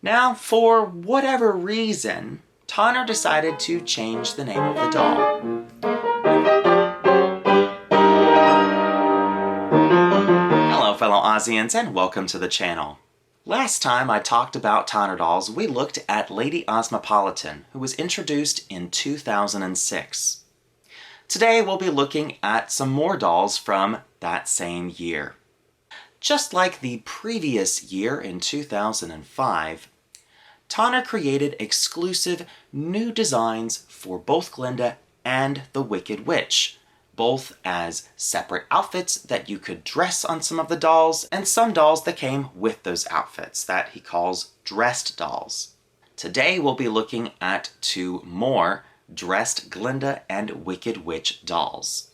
Now, for whatever reason, Tonner decided to change the name of the doll. Hello fellow Aussians and welcome to the channel. Last time I talked about Tonner dolls, we looked at Lady Osmopolitan, who was introduced in 2006. Today we'll be looking at some more dolls from that same year. Just like the previous year in 2005, Tonner created exclusive new designs for both Glinda and the Wicked Witch, both as separate outfits that you could dress on some of the dolls, and some dolls that came with those outfits that he calls dressed dolls. Today we'll be looking at two more dressed Glinda and Wicked Witch dolls.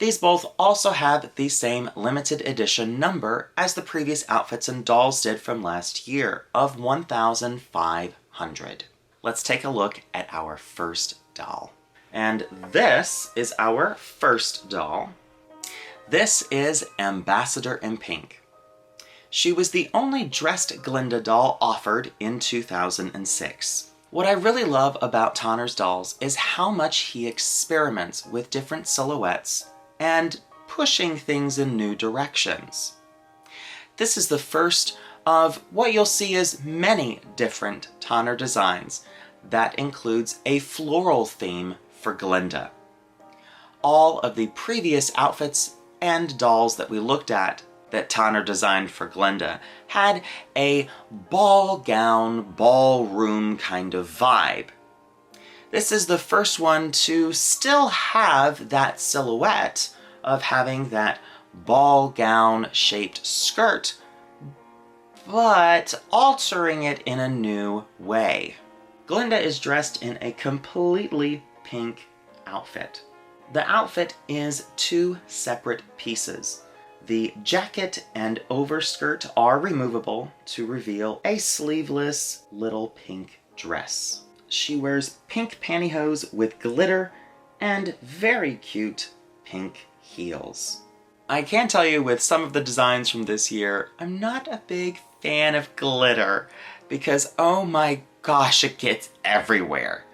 These both also have the same limited edition number as the previous outfits and dolls did from last year of 1,500. Let's take a look at our first doll. And this is our first doll. This is Ambassador in Pink. She was the only dressed Glinda doll offered in 2006. What I really love about Tonner's dolls is how much he experiments with different silhouettes and pushing things in new directions. This is the first of what you'll see as many different Tonner designs that includes a floral theme for Glinda. All of the previous outfits and dolls that we looked at that Tonner designed for Glinda had a ball gown, ballroom kind of vibe. This is the first one to still have that silhouette of having that ball gown shaped skirt, but altering it in a new way. Glinda is dressed in a completely pink outfit. The outfit is two separate pieces. The jacket and overskirt are removable to reveal a sleeveless little pink dress. She wears pink pantyhose with glitter and very cute pink heels. I can tell you with some of the designs from this year, I'm not a big fan of glitter because oh my gosh, it gets everywhere.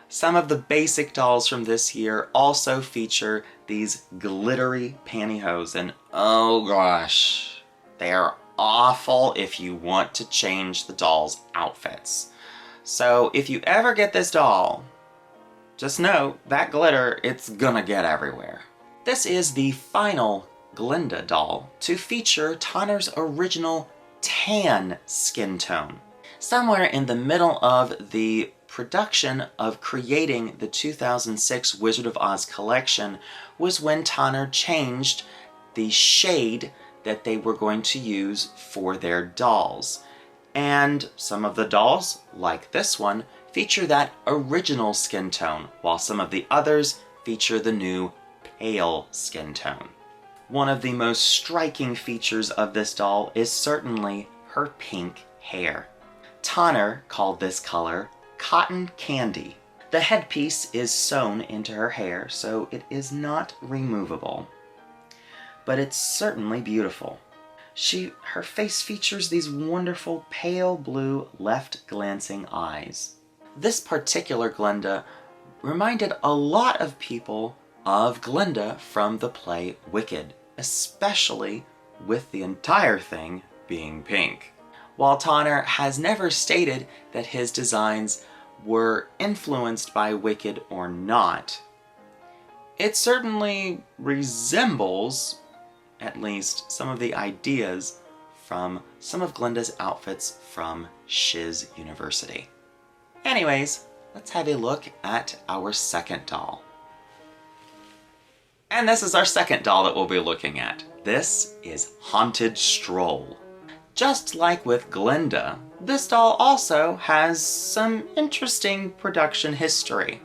Some of the basic dolls from this year also feature these glittery pantyhose and oh gosh, they're awful if you want to change the doll's outfits. So if you ever get this doll, just know that glitter, it's gonna get everywhere. This is the final Glinda doll to feature Tonner's original tan skin tone. Somewhere in the middle of the production of creating the 2006 Wizard of Oz collection was when Tonner changed the shade that they were going to use for their dolls. And some of the dolls, like this one, feature that original skin tone, while some of the others feature the new pale skin tone. One of the most striking features of this doll is certainly her pink hair. Tonner called this color cotton candy. The headpiece is sewn into her hair, so it is not removable. But it's certainly beautiful. Her face features these wonderful pale blue left glancing eyes. This particular Glinda reminded a lot of people of Glinda from the play Wicked, especially with the entire thing being pink. While Tonner has never stated that his designs were influenced by Wicked or not, it certainly resembles at least some of the ideas from some of Glinda's outfits from Shiz University. Anyways, let's have a look at our second doll. And this is our second doll that we'll be looking at. This is Haunted Stroll. Just like with Glinda, this doll also has some interesting production history.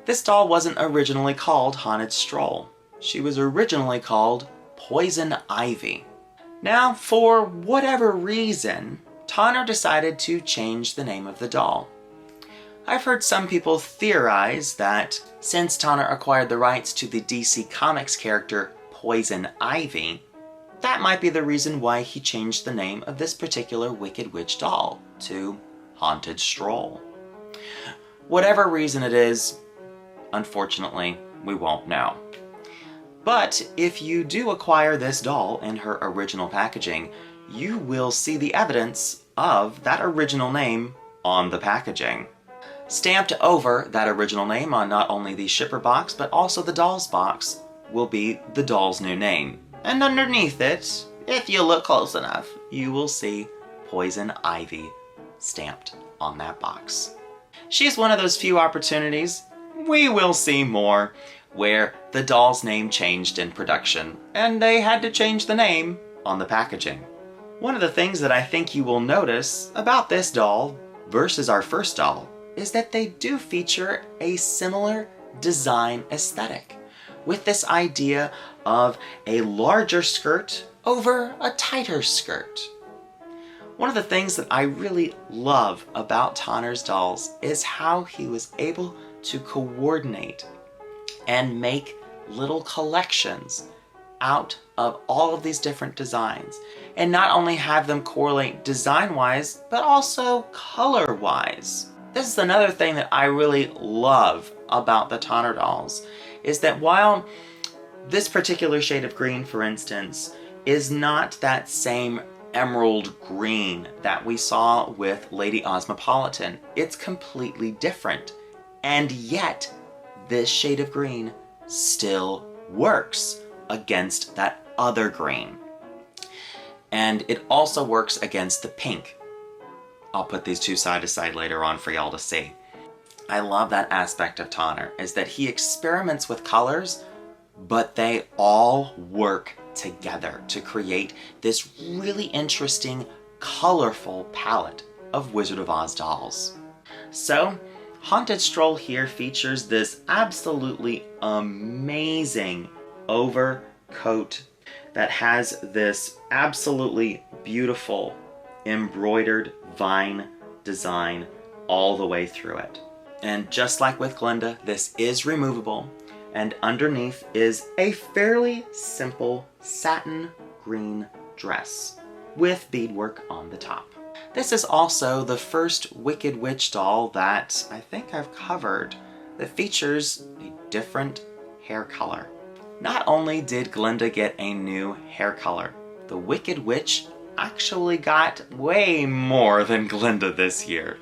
This doll wasn't originally called Haunted Stroll. She was originally called Poison Ivy. Now, for whatever reason, Tonner decided to change the name of the doll. I've heard some people theorize that since Tonner acquired the rights to the DC Comics character Poison Ivy, that might be the reason why he changed the name of this particular Wicked Witch doll to Haunted Stroll. Whatever reason it is, unfortunately, we won't know. But if you do acquire this doll in her original packaging, you will see the evidence of that original name on the packaging. Stamped over that original name on not only the shipper box, but also the doll's box, will be the doll's new name. And underneath it, if you look close enough, you will see Poison Ivy stamped on that box. She's one of those few opportunities, we will see more, where the doll's name changed in production, and they had to change the name on the packaging. One of the things that I think you will notice about this doll versus our first doll is that they do feature a similar design aesthetic, with this idea of a larger skirt over a tighter skirt. One of the things that I really love about Tanner's dolls is how he was able to coordinate and make little collections out of all of these different designs, and not only have them correlate design-wise, but also color-wise. This is another thing that I really love about the Tanner dolls, is that while this particular shade of green, for instance, is not that same emerald green that we saw with Lady Osmopolitan, it's completely different. And yet, this shade of green still works against that other green. And it also works against the pink. I'll put these two side to side later on for y'all to see. I love that aspect of Tanner, is that he experiments with colors, but they all work together to create this really interesting, colorful palette of Wizard of Oz dolls. So, Haunted Stroll here features this absolutely amazing overcoat that has this absolutely beautiful embroidered vine design all the way through it. And just like with Glenda, this is removable, and underneath is a fairly simple satin green dress with beadwork on the top. This is also the first Wicked Witch doll that I think I've covered that features a different hair color. Not only did Glenda get a new hair color, the Wicked Witch actually got way more than Glinda this year.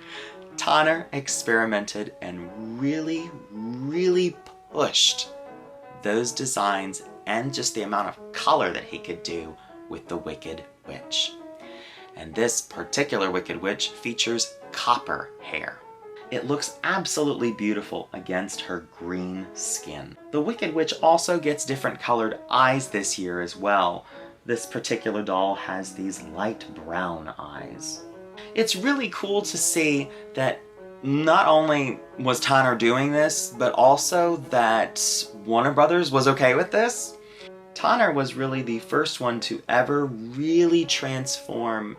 Tanner experimented and really pushed those designs and just the amount of color that he could do with the Wicked Witch. And this particular Wicked Witch features copper hair. It looks absolutely beautiful against her green skin. The Wicked Witch also gets different colored eyes this year as well. This particular doll has these light brown eyes. It's really cool to see that not only was Tanner doing this, but also that Warner Brothers was okay with this. Tanner was really the first one to ever really transform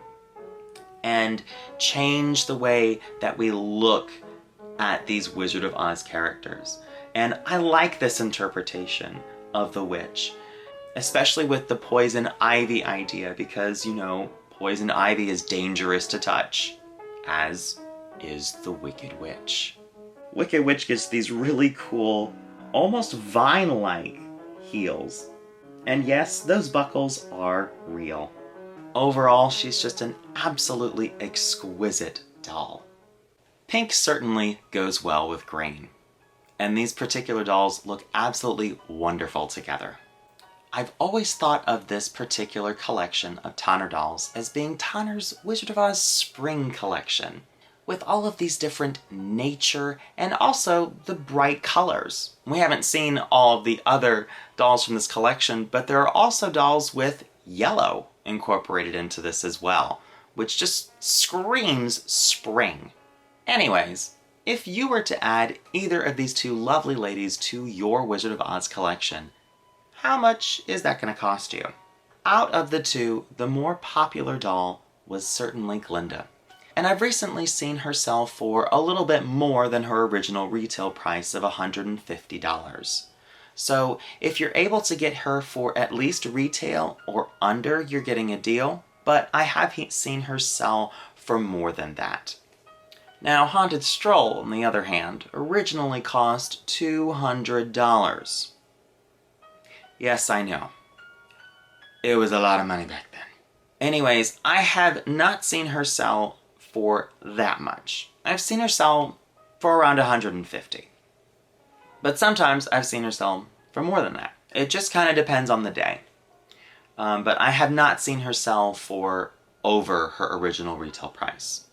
and change the way that we look at these Wizard of Oz characters. And I like this interpretation of the witch, especially with the poison ivy idea, because, you know, poison ivy is dangerous to touch, as is the Wicked Witch. Wicked Witch gets these really cool, almost vine-like heels. And yes, those buckles are real. Overall, she's just an absolutely exquisite doll. Pink certainly goes well with green, and these particular dolls look absolutely wonderful together. I've always thought of this particular collection of Tanner dolls as being Tanner's Wizard of Oz Spring collection, with all of these different nature and also the bright colors. We haven't seen all of the other dolls from this collection, but there are also dolls with yellow incorporated into this as well, which just screams spring. Anyways, if you were to add either of these two lovely ladies to your Wizard of Oz collection, how much is that going to cost you? Out of the two, the more popular doll was certainly Glinda. And I've recently seen her sell for a little bit more than her original retail price of $150. So if you're able to get her for at least retail or under, you're getting a deal, but I have seen her sell for more than that. Now, Haunted Stroll, on the other hand, originally cost $200. Yes, I know. It was a lot of money back then. Anyways, I have not seen her sell for that much. I've seen her sell for around $150. But sometimes I've seen her sell for more than that. It just kind of depends on the day. But I have not seen her sell for over her original retail price.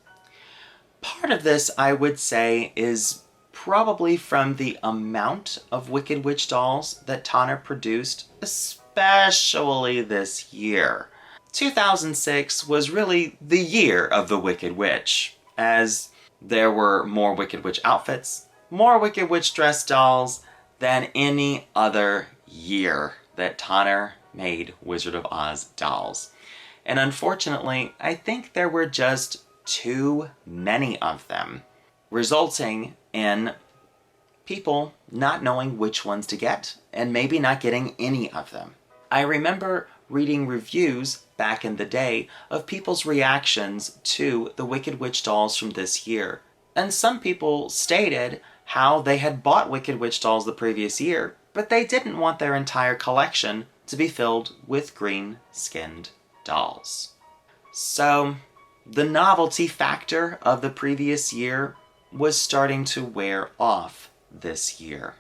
Part of this, I would say, is probably from the amount of Wicked Witch dolls that Tanner produced, especially this year. 2006 was really the year of the Wicked Witch, as there were more Wicked Witch outfits, more Wicked Witch dress dolls than any other year that Tanner made Wizard of Oz dolls. And unfortunately, I think there were just too many of them, resulting in people not knowing which ones to get, and maybe not getting any of them. I remember reading reviews back in the day of people's reactions to the Wicked Witch dolls from this year. And some people stated how they had bought Wicked Witch dolls the previous year, but they didn't want their entire collection to be filled with green-skinned dolls. So, the novelty factor of the previous year was starting to wear off this year.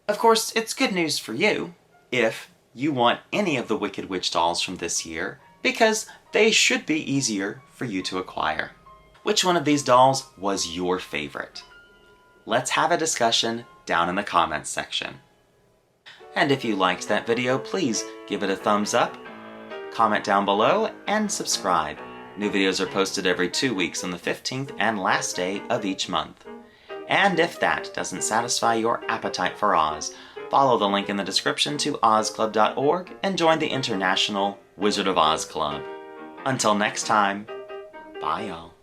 Of course, it's good news for you if you want any of the Wicked Witch dolls from this year, because they should be easier for you to acquire. Which one of these dolls was your favorite? Let's have a discussion down in the comments section. And if you liked that video, please give it a thumbs up, comment down below, and subscribe. New videos are posted every 2 weeks on the 15th and last day of each month. And if that doesn't satisfy your appetite for Oz, follow the link in the description to ozclub.org and join the International Wizard of Oz Club. Until next time, bye y'all.